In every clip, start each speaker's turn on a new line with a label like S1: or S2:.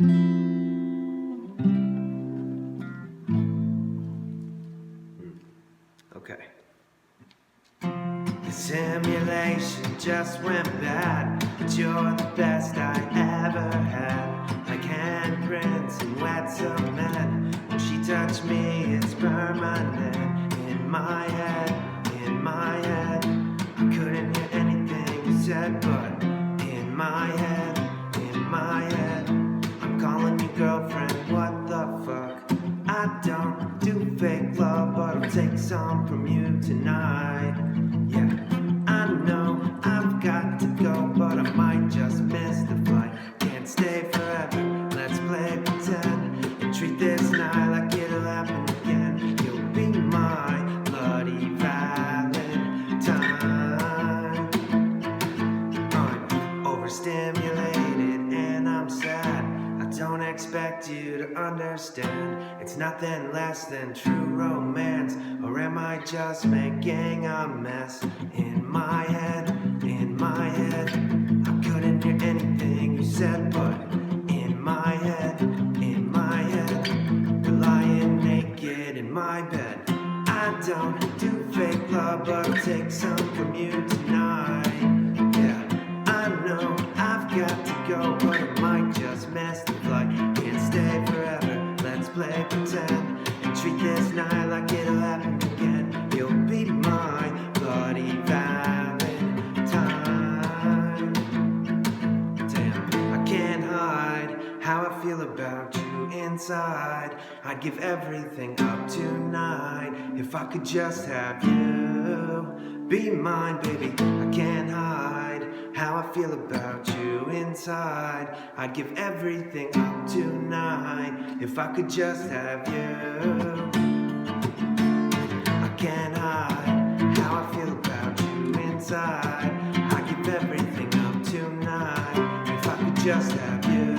S1: Okay. The simulation just went bad, but you're the best I ever had. Like handprints and wet cement. When she touched me, it's permanent. In my head, in my head. I couldn't hear anything you said, but in my head, in my head. I'm calling you girlfriend, what the fuck? I don't do fake love, but I'll take some from you tonight. Yeah, I know I've got to go, but I might just miss the flight. Can't stay forever, let's play pretend and treat this night like it'll happen again. You'll be my bloody Valentine. I'm overstimulated and I'm sad. I don't expect you to understand. It's nothing less than true romance. Or am I just making a mess? In my head, in my head. I couldn't hear anything you said, but in my head, in my head. You're lying naked in my bed. I don't do fake love, but I'll take some from you tonight. Yeah, I know I've got to go, but I might just miss the flight. Can't stay forever, let's play pretend and treat this night like it'll happen again. You'll be my bloody Valentine. Damn, I can't hide how I feel about you inside. I'd give everything up tonight if I could just have you be mine, baby. I can't hide how I feel about you inside. I'd give everything up tonight if I could just have you. I can't hide how I feel about you inside. I'd give everything up tonight if I could just have you.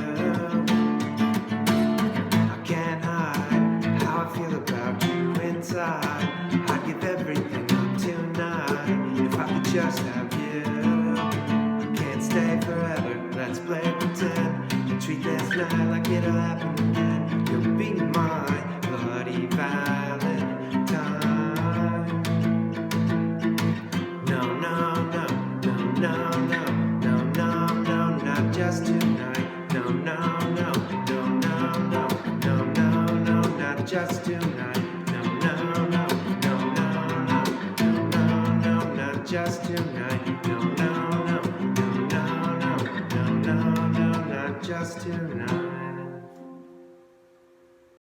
S1: I can't hide how I feel about you inside. I'd give everything up tonight if I could just have you. I can't stay forever, let's play pretend and treat this night like it'll happen again. You'll be my bloody Valentine. No, no, no, no, no, no, no, no, no, not just tonight. No, no, no, no, no, no, no, no, no, not just tonight. No, no, no, no, no, no, no, no, no, not just tonight. No, no, no, no, no, no, no, no, no, not just tonight.